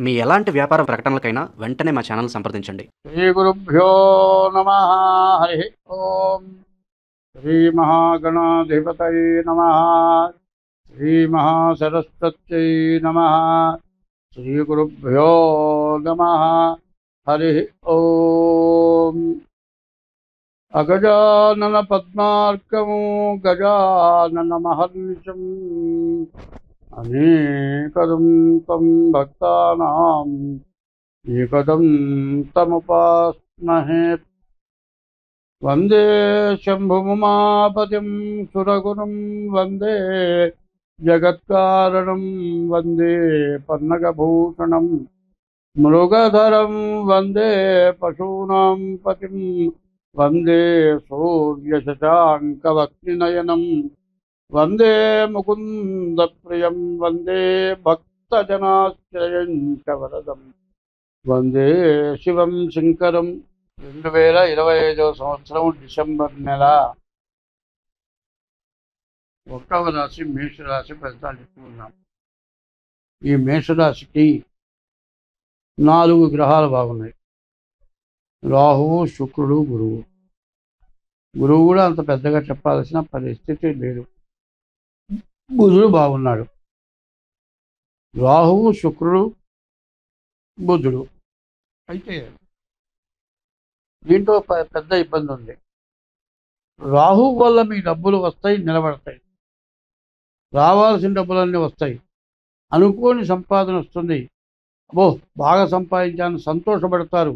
మీ ఎలాంటి వ్యాపార ప్రకటనలకైనా వెంటనే మా ఛానల్ సంప్రదించండి. శ్రీ గురుభ్యో నమ. హరి ఓం. శ్రీ మహాగణాధిపతయే నమ. శ్రీ మహాసరస్వత్యై నమ. శ్రీ గురుభ్యో నమ. హరి ఓం. అగజానన పద్మార్కము గజానన మహర్నిశం అనేకదం తం భక్తానాం ఏకదం తముపాస్మహే. వందే శంభుముమాపతిం సురగురుం వందే జగత్కారణం వందే పన్నగభూషణం మృగధరం వందే పశూనాం పతిం వందే సూర్యశశాంకవక్నినయనం వందే ముకుందప్రియం వందే భక్తజనాశ్రయం చ వరదం వందే శివం శంకరం. 2025 సంవత్సరం డిసెంబర్ నెల 1వ రాశి మేషరాశి ఫలితాలు చెప్పుకున్నాం. ఈ మేషరాశికి 4 గ్రహాలు బాగున్నాయి. రాహువు, శుక్రుడు, గురువు. గురువు కూడా అంత పెద్దగా చెప్పాల్సిన పరిస్థితి లేదు. బుధుడు బాగున్నాడు. రాహువు, శుక్రుడు, బుధుడు. అయితే దీంట్లో పెద్ద ఇబ్బంది ఉంది. రాహు వల్ల మీ డబ్బులు వస్తాయి, నిలబడతాయి. రావాల్సిన డబ్బులన్నీ వస్తాయి. అనుకోని సంపాదన వస్తుంది. అబ్బో బాగా సంపాదించాలని సంతోషపడతారు.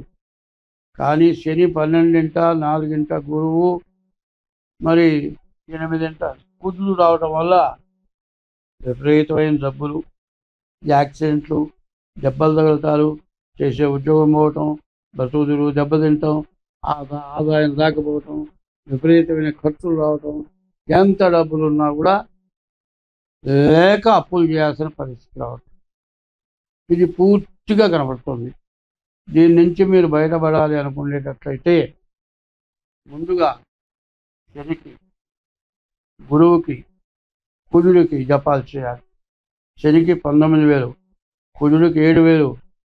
కానీ శని 12ంట, 4ంట గురువు, మరి 8ంట కుజుడు రావడం వల్ల విపరీతమైన జబ్బులు, యాక్సిడెంట్లు, దెబ్బలు తగులుతారు, చేసే ఉద్యోగం పోవటం, బతుకుదురు దెబ్బతింటాం, ఆదాయం రాకపోవటం, విపరీతమైన ఖర్చులు రావటం, ఎంత డబ్బులు ఉన్నా కూడా లేక అప్పులు చేయాల్సిన పరిస్థితి రావటం, ఇది పూర్తిగా కనబడుతుంది. దీని నుంచి మీరు బయటపడాలి అనుకునేటట్లయితే ముందుగా శనికి, గురువుకి, కుజుడికి జపాలు చేయాలి. శనికి 19,000, కుజుడికి 7,000,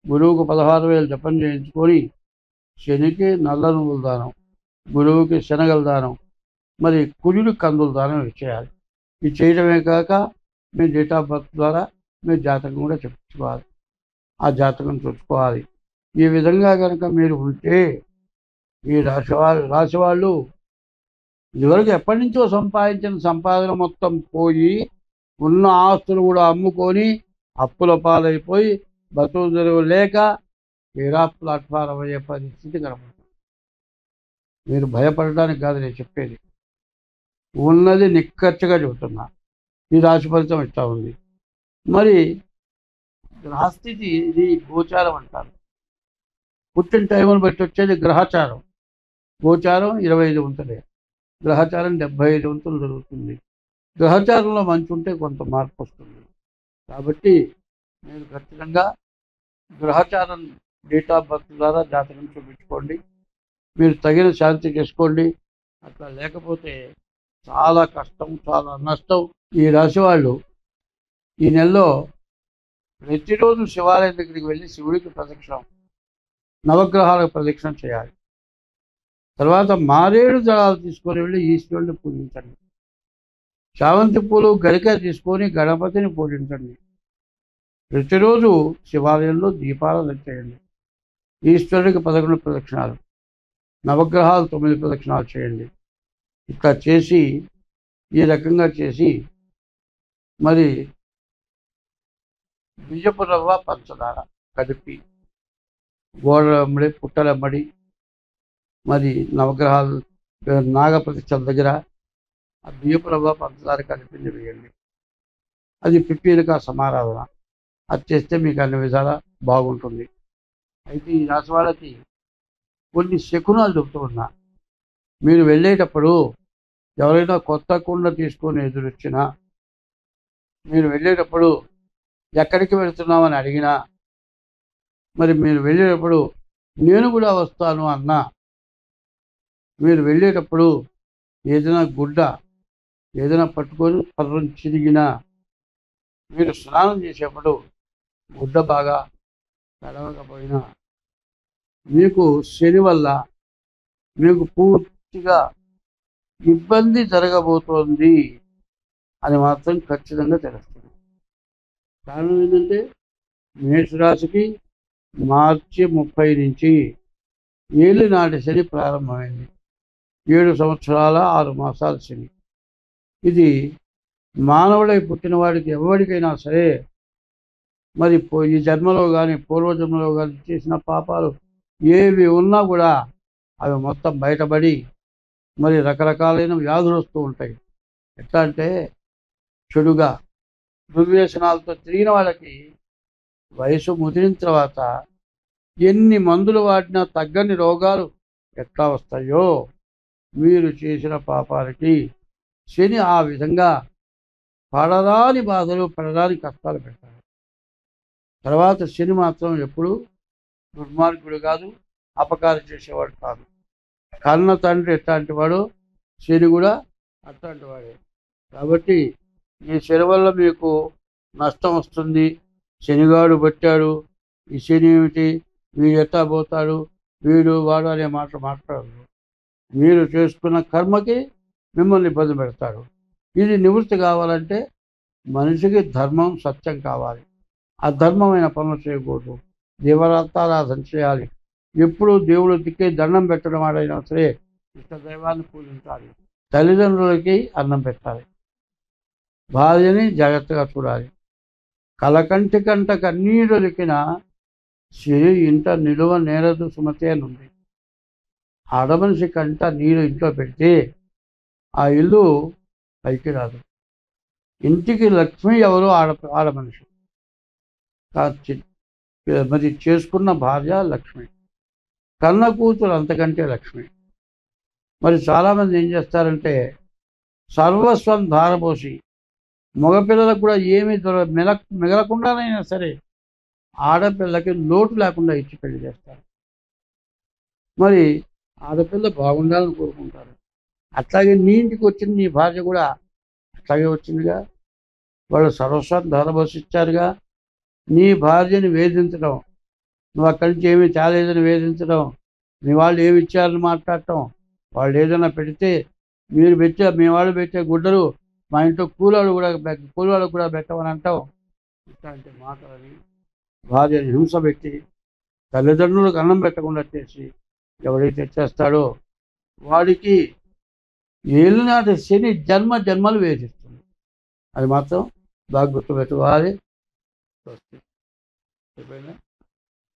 గురువుకు 16,000 జపం చేయించుకొని శనికి నల్ల నువ్వుల దానం, గురువుకి శనగల దానం, మరి కుజుడికి కందుల దానం చేయాలి. ఇది చేయడమే కాక మీ డేట్ ఆఫ్ బర్త్ ద్వారా మీ జాతకం కూడా చెప్పుకోవాలి. ఆ జాతకం చూసుకోవాలి. ఈ విధంగా కనుక మీరు ఉంటే ఈ రాశి వాళ్ళు ఇదివరకు ఎప్పటి నుంచో సంపాదించిన సంపాదన మొత్తం పోయి ఉన్న ఆస్తులు కూడా అమ్ముకొని అప్పుల పాలైపోయి బతుకు లేక తీరా ప్లాట్ఫారం అయ్యే పరిస్థితి కనబడుతుంది. మీరు భయపడడానికి కాదు నేను చెప్పేది, ఉన్నది నిక్కచ్చిగా చెబుతున్నా. ఈ రాశి ఫలితం ఇష్టం ఉంది. మరి గ్రహస్థితి ఇది గోచారం అంటారు. పుట్టిన టైంను బట్టి వచ్చేది గ్రహచారం. గోచారం 25 వంతులే, గ్రహచారం 75 వంతులు జరుగుతుంది. గ్రహచారంలో మంచి ఉంటే కొంత మార్పు వస్తుంది. కాబట్టి మీరు ఖచ్చితంగా గ్రహచారం డేట్ ఆఫ్ బర్త్ ద్వారా జాతకం చూపించుకోండి. మీరు తగిన శాంతి చేసుకోండి. అట్లా లేకపోతే చాలా కష్టం, చాలా నష్టం. ఈ రాశి వాళ్ళు ఈ నెలలో ప్రతిరోజు శివాలయం దగ్గరికి వెళ్ళి శివుడికి ప్రదక్షిణం, నవగ్రహాలకు ప్రదక్షిణం చేయాలి. తర్వాత మారేడు దళాలు తీసుకొని వెళ్ళి ఈశ్వరుడిని పూజించండి. చామంతి పూలు, గరిక తీసుకొని గణపతిని పూజించండి. ప్రతిరోజు శివాలయంలో దీపాలను చేయండి. ఈశ్వరుడికి 11 ప్రదక్షిణాలు, నవగ్రహాలు 9 ప్రదక్షిణాలు చేయండి. ఇట్లా చేసి ఈ రకంగా చేసి మరి బియ్యపు రవ్వ, పంచదార కలిపి గోడలమ్మడి, పుట్టలమ్మడి, మరి నవగ్రహాలు నాగప్రతిష్టల దగ్గర ఆ బియ్యపు రవ్వ, పంచదార కలిపి వేయండి. అది పిప్పీలక సమారాధన. అది చేస్తే మీకు అన్ని విధాలా బాగుంటుంది. అయితే ఈ రాశి వాళ్ళకి కొన్ని శకునాలు చెబుతూ ఉన్నా. మీరు వెళ్ళేటప్పుడు ఎవరైనా కొత్త కుండ తీసుకొని ఎదురొచ్చినా, మీరు వెళ్ళేటప్పుడు ఎక్కడికి వెళుతున్నామని అడిగినా, మరి మీరు వెళ్ళేటప్పుడు నేను కూడా వస్తాను అన్నా, మీరు వెళ్ళేటప్పుడు ఏదైనా గుడ్డ ఏదైనా పట్టుకొని పర్రం చిరిగినా, మీరు స్నానం చేసేప్పుడు గుడ్డ బాగా గడవకపోయినా మీకు శని వల్ల మీకు పూర్తిగా ఇబ్బంది జరగబోతోంది అని మాత్రం ఖచ్చితంగా తెలుస్తుంది. కారణం ఏంటంటే మేషరాశికి మార్చి 30 నుంచి ఏలినాటి శని ప్రారంభమైంది. 7 సంవత్సరాల 6 మాసాల శని. ఇది మానవుడై పుట్టిన వాడికి ఎవరికైనా సరే మరి ఈ జన్మలో కానీ పూర్వజన్మలో కానీ చేసిన పాపాలు ఏవి ఉన్నా కూడా అవి మొత్తం బయటపడి మరి రకరకాలైన వ్యాధులు వస్తూ ఉంటాయి. ఎట్లా అంటే చెడుగా దుర్వ్యసనాలతో తిరిగిన వాళ్ళకి వయసు ముదిరిన తర్వాత ఎన్ని మందులు వాడినా తగ్గని రోగాలు ఎట్లా వస్తాయో మీరు చేసిన పాపాలకి శని ఆ విధంగా పడరాని బాధలు పడరాని కష్టాలు పెడతారు. తర్వాత శని మాత్రం ఎప్పుడు దుర్మార్గుడు కాదు, అపకారం చేసేవాడు కాదు. కన్న తండ్రి ఎట్లాంటి వాడు శని కూడా అట్లాంటి వాడే. కాబట్టి ఈ శని వల్ల మీకు నష్టం వస్తుంది. శనిగాడు పట్టాడు, ఈ శని ఏమిటి, వీడు ఎట్లా పోతాడు, వీడు వాడు అనే మాట మాట్లాడరు. మీరు చేసుకున్న కర్మకి మిమ్మల్ని ఇబ్బంది పెడతాడు. ఇది నివృత్తి కావాలంటే మనిషికి ధర్మం సత్యం కావాలి. అధర్మమైన పనులు చేయకూడదు. దేవతారాధన చేయాలి. ఎప్పుడు దేవుడు దిక్కే దండం పెట్టడం వాడైనా సరే ఇష్ట దైవాన్ని పూజించాలి. తల్లిదండ్రులకి అన్నం పెట్టాలి. భార్యని జాగ్రత్తగా చూడాలి. కలకంటి కంట కన్నీరు లిక్కిన సిరి ఇంట నిలువ నేరదు సుమతి అని ఉంది. ఆడమనిషి కంట నీరు ఇంట్లో పెడితే ఆ ఇల్లు పైకి రాదు. ఇంటికి లక్ష్మి ఎవరు? ఆడమనిషి. మరి చేసుకున్న భార్య లక్ష్మి, కన్న కూతురు అంతకంటే లక్ష్మి. మరి చాలామంది ఏం చేస్తారంటే సర్వస్వం ధారపోసి మగపిల్లలకు కూడా ఏమీ మిగలకుండానైనా సరే ఆడపిల్లకి లోటు లేకుండా ఇచ్చి పెళ్లి చేస్తారు. మరి ఆడపిల్ల బాగుండాలని కోరుకుంటారు. అట్లాగే నీ ఇంటికి వచ్చిన నీ భార్య కూడా అట్లాగే వచ్చిందిగా. వాళ్ళు సర్వస్వం ధారపోసిచ్చారుగా. నీ భార్యని వేధించడం, నువ్వు అక్కడి నుంచి ఏమీ తేలేదని వేధించడం, మీ వాళ్ళు ఏమి ఇచ్చారని మాట్లాడటం, వాళ్ళు ఏదైనా పెడితే మీ వాళ్ళు పెట్టే గుడ్డలు మా ఇంట్లో కూలోళ్ళు కూడా పెట్టమని అంటాం. ఇట్లాంటి మాటలని భార్యని హింస పెట్టి తల్లిదండ్రులకు అన్నం పెట్టకుండా చేసి ఎవడైతే చేస్తాడో వాడికి ఏలినాటి శని జన్మలు వేధిస్తుంది. అది మాత్రం బాగా గుర్తుపెట్టుకోవాలి. చెప్పండి.